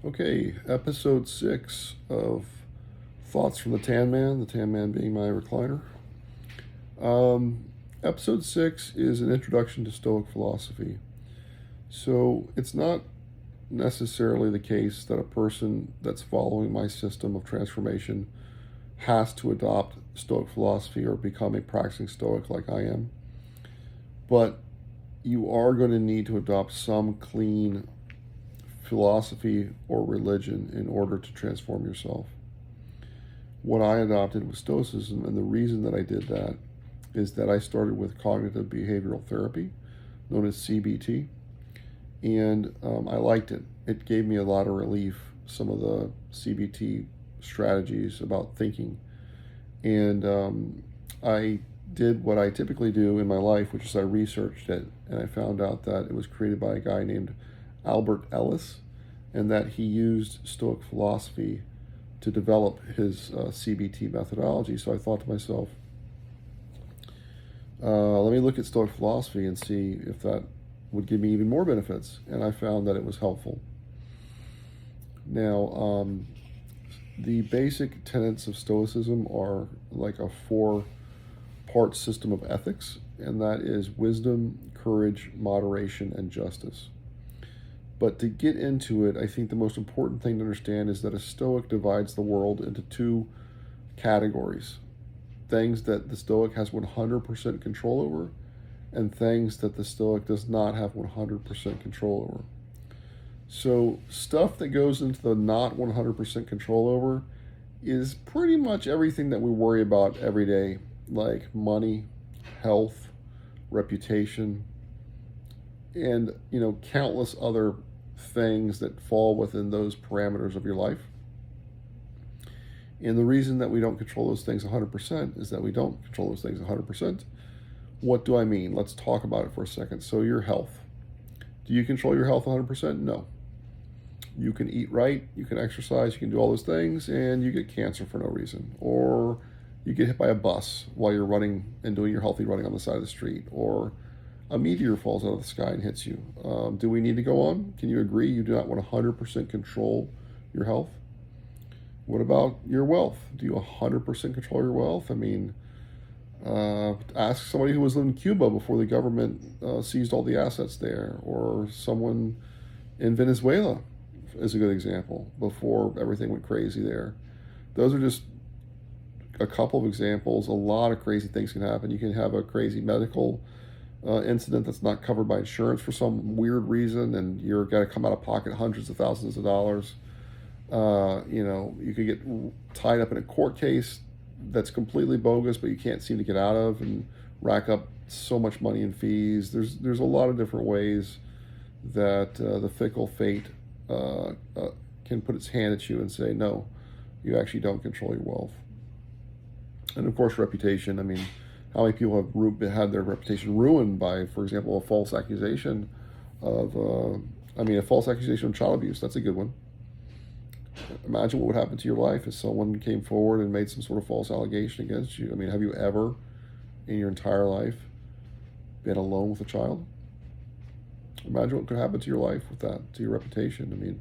Okay, episode 6 of Thoughts from the Tan Man being my recliner. Um, Episode 6 is an introduction to Stoic philosophy. So it's not necessarily the case that a person that's following my system of transformation has to adopt Stoic philosophy or become a practicing Stoic like I am. But you are going to need to adopt some clean philosophy or religion in order to transform yourself. What I adopted was Stoicism, and the reason that I did that is that I started with cognitive behavioral therapy, known as CBT, and I liked it. It gave me a lot of relief, some of the CBT strategies about thinking, and I did what I typically do in my life, which is I researched it, and I found out that it was created by a guy named Albert Ellis, and that he used Stoic philosophy to develop his CBT methodology. So I thought to myself, let me look at Stoic philosophy and see if that would give me even more benefits. And I found that it was helpful. Now, the basic tenets of Stoicism are like a four-part system of ethics, and that is wisdom, courage, moderation, and justice. But to get into it, I think the most important thing to understand is that a Stoic divides the world into two categories: things that the Stoic has 100% control over, and things that the Stoic does not have 100% control over. So, stuff that goes into the not 100% control over is pretty much everything that we worry about every day, like money, health, reputation, and countless other things that fall within those parameters of your life. And the reason that we don't control those things 100% is that we don't control those things 100%. What do I mean? Let's talk about it for a second. So your health. Do you control your health 100%? No. You can eat right, you can exercise, you can do all those things, and you get cancer for no reason. Or you get hit by a bus while you're running and doing your healthy running on the side of the street. Or a meteor falls out of the sky and hits you. Do we need to go on? Can you agree you do not 100% control your health? What about your wealth? Do you 100% control your wealth? I mean, ask somebody who was in Cuba before the government seized all the assets there, or someone in Venezuela is a good example before everything went crazy there. Those are just a couple of examples. A lot of crazy things can happen. You can have a crazy medical incident that's not covered by insurance for some weird reason, and you're going to come out of pocket hundreds of thousands of dollars. You could get tied up in a court case that's completely bogus, but you can't seem to get out of, and rack up so much money in fees. There's a lot of different ways that the fickle fate can put its hand at you and say, no, you actually don't control your wealth. And of course, reputation. I mean, how many people have had their reputation ruined by, for example, a false accusation of, a false accusation of child abuse? That's a good one. Imagine what would happen to your life if someone came forward and made some sort of false allegation against you. I mean, have you ever in your entire life been alone with a child? Imagine what could happen to your life with that, to your reputation. I mean,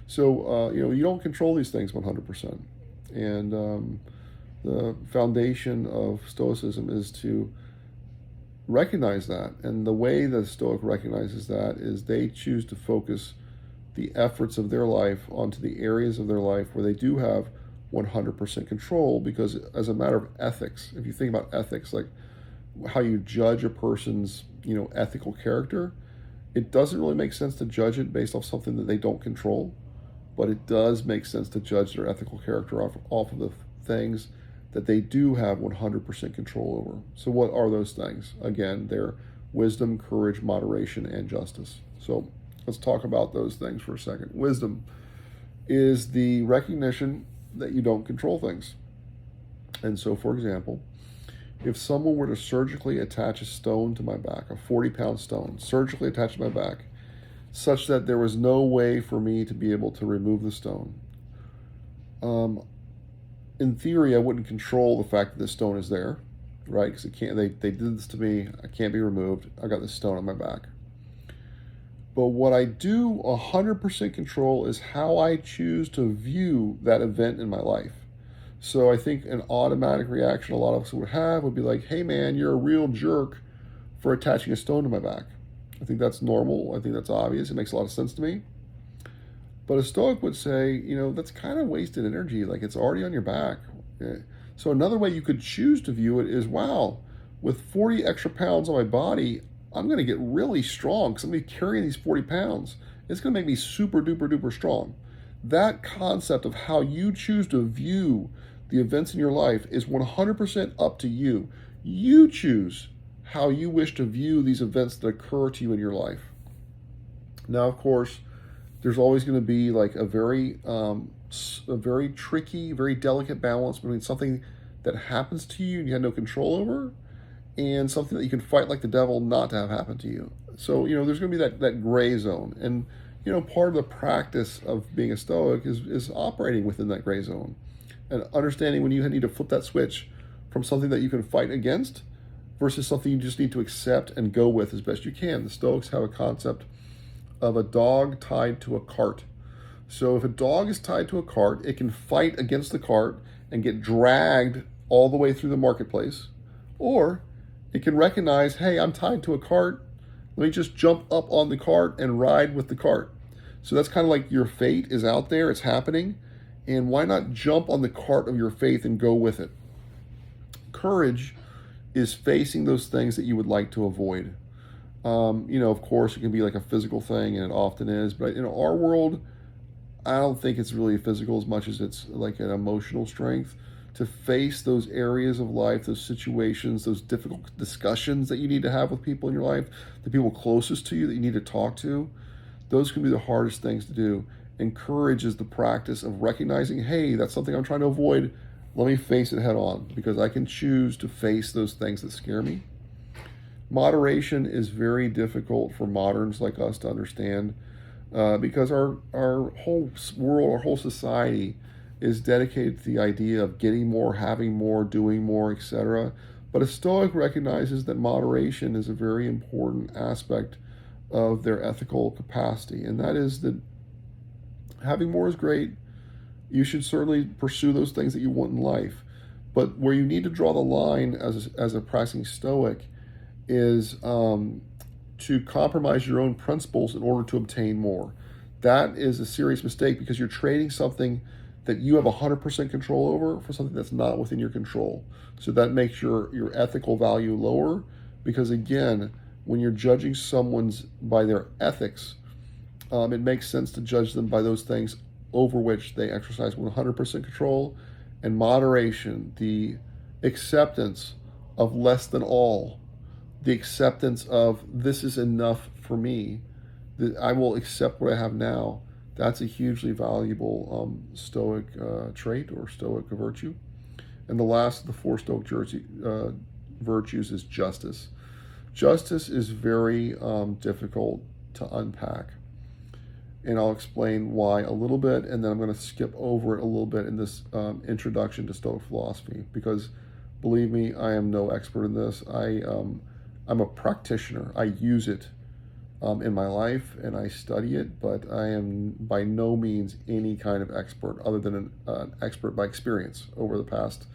so, you don't control these things 100%. And the foundation of Stoicism is to recognize that. And the way the Stoic recognizes that is they choose to focus the efforts of their life onto the areas of their life where they do have 100% control, because as a matter of ethics, if you think about ethics, like how you judge a person's, ethical character, it doesn't really make sense to judge it based off something that they don't control, but it does make sense to judge their ethical character off of the things that they do have 100% control over. So what are those things? Again, they're wisdom, courage, moderation, and justice. So let's talk about those things for a second. Wisdom is the recognition that you don't control things. And so, for example, if someone were to surgically attach a stone to my back, a 40-pound stone, surgically attached to my back, such that there was no way for me to be able to remove the stone, in theory, I wouldn't control the fact that this stone is there, right? Because it can't. They did this to me. I can't be removed. I got this stone on my back. But what I do 100% control is how I choose to view that event in my life. So I think an automatic reaction a lot of us would have would be like, hey man, you're a real jerk for attaching a stone to my back. I think that's normal. I think that's obvious. It makes a lot of sense to me. But a Stoic would say, that's kind of wasted energy. Like it's already on your back. Okay. So another way you could choose to view it is, wow, with 40 extra pounds on my body, I'm going to get really strong because I'm going to be carrying these 40 pounds. It's going to make me super duper duper strong. That concept of how you choose to view the events in your life is 100% up to you. You choose how you wish to view these events that occur to you in your life. Now, of course, there's always going to be like a very tricky, very delicate balance between something that happens to you and you have no control over, and something that you can fight like the devil not to have happen to you. So there's going to be that gray zone, and part of the practice of being a Stoic is operating within that gray zone, and understanding when you need to flip that switch from something that you can fight against versus something you just need to accept and go with as best you can. The Stoics have a concept of a dog tied to a cart. So if a dog is tied to a cart, it can fight against the cart and get dragged all the way through the marketplace. Or it can recognize, hey, I'm tied to a cart. Let me just jump up on the cart and ride with the cart. So that's kind of like your fate is out there, it's happening. And why not jump on the cart of your faith and go with it? Courage is facing those things that you would like to avoid. Of course, it can be like a physical thing, and it often is. But in our world, I don't think it's really physical as much as it's like an emotional strength to face those areas of life, those situations, those difficult discussions that you need to have with people in your life, the people closest to you that you need to talk to. Those can be the hardest things to do. And courage is the practice of recognizing, hey, that's something I'm trying to avoid. Let me face it head on, because I can choose to face those things that scare me. Moderation is very difficult for moderns like us to understand, because our whole world, our whole society is dedicated to the idea of getting more, having more, doing more, etc. But a Stoic recognizes that moderation is a very important aspect of their ethical capacity, and that is that having more is great. You should certainly pursue those things that you want in life, but where you need to draw the line as a practicing Stoic is to compromise your own principles in order to obtain more. That is a serious mistake, because you're trading something that you have 100% control over for something that's not within your control. So that makes your ethical value lower, because again, when you're judging someone's by their ethics, it makes sense to judge them by those things over which they exercise 100% control. And moderation, the acceptance of less than all, the acceptance of this is enough for me, that I will accept what I have now. That's a hugely valuable Stoic trait or Stoic virtue. And the last of the four Stoic virtues is justice. Justice is very difficult to unpack. And I'll explain why a little bit, and then I'm going to skip over it a little bit in this introduction to Stoic philosophy, because believe me, I am no expert in this. I'm a practitioner. I use it in my life, and I study it, but I am by no means any kind of expert, other than an expert by experience over the past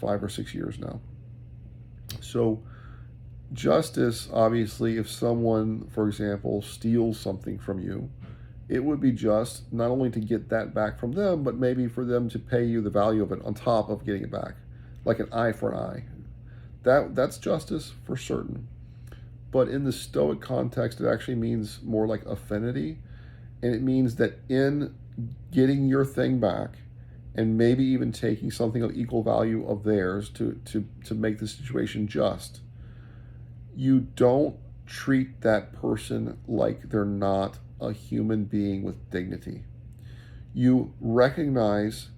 5 or 6 years now. So justice, obviously, if someone, for example, steals something from you, it would be just not only to get that back from them, but maybe for them to pay you the value of it on top of getting it back, like an eye for an eye. That's justice for certain. But in the Stoic context, it actually means more like affinity. And it means that in getting your thing back, and maybe even taking something of equal value of theirs to make the situation just, you don't treat that person like they're not a human being with dignity. You recognize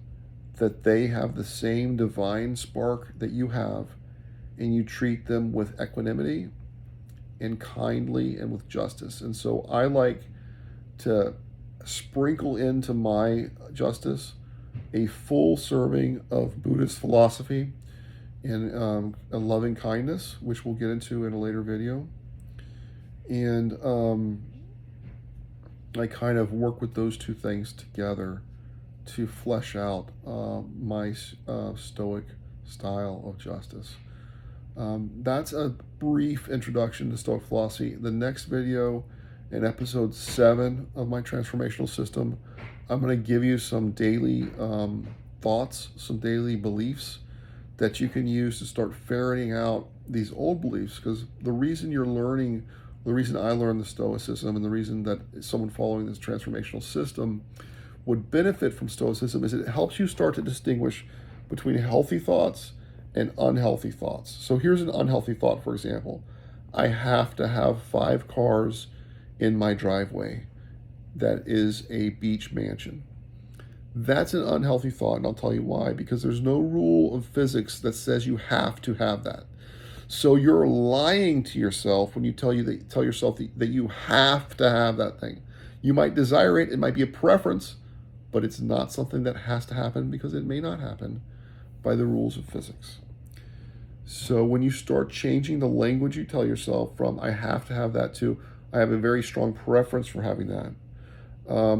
that they have the same divine spark that you have, and you treat them with equanimity and kindly and with justice. And so I like to sprinkle into my justice a full serving of Buddhist philosophy and a loving kindness, which we'll get into in a later video. And I kind of work with those two things together to flesh out my Stoic style of justice. That's a brief introduction to Stoic philosophy. The next video, in episode 7 of my transformational system, I'm going to give you some daily thoughts, some daily beliefs that you can use to start ferreting out these old beliefs. Because the reason you're learning, the reason I learned the Stoicism, and the reason that someone following this transformational system would benefit from Stoicism is it helps you start to distinguish between healthy thoughts and unhealthy thoughts. So here's an unhealthy thought, for example. I have to have 5 cars in my driveway that is a beach mansion. That's an unhealthy thought, and I'll tell you why. Because there's no rule of physics that says you have to have that. So you're lying to yourself when you tell yourself that you have to have that thing. You might desire it, it might be a preference, but it's not something that has to happen because it may not happen by the rules of physics. So when you start changing the language you tell yourself from I have to have that to I have a very strong preference for having that,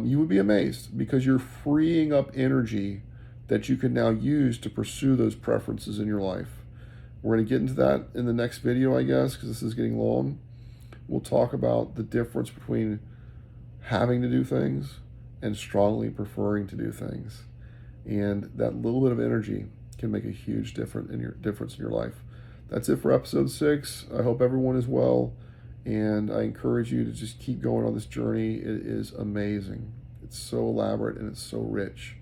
you would be amazed because you're freeing up energy that you can now use to pursue those preferences in your life. We're going to get into that in the next video, I guess, because this is getting long. We'll talk about the difference between having to do things and strongly preferring to do things. And that little bit of energy can make a huge difference in your life. That's it for episode 6. I hope everyone is well, and I encourage you to just keep going on this journey. It is amazing. It's so elaborate and it's so rich,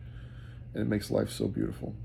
and it makes life so beautiful.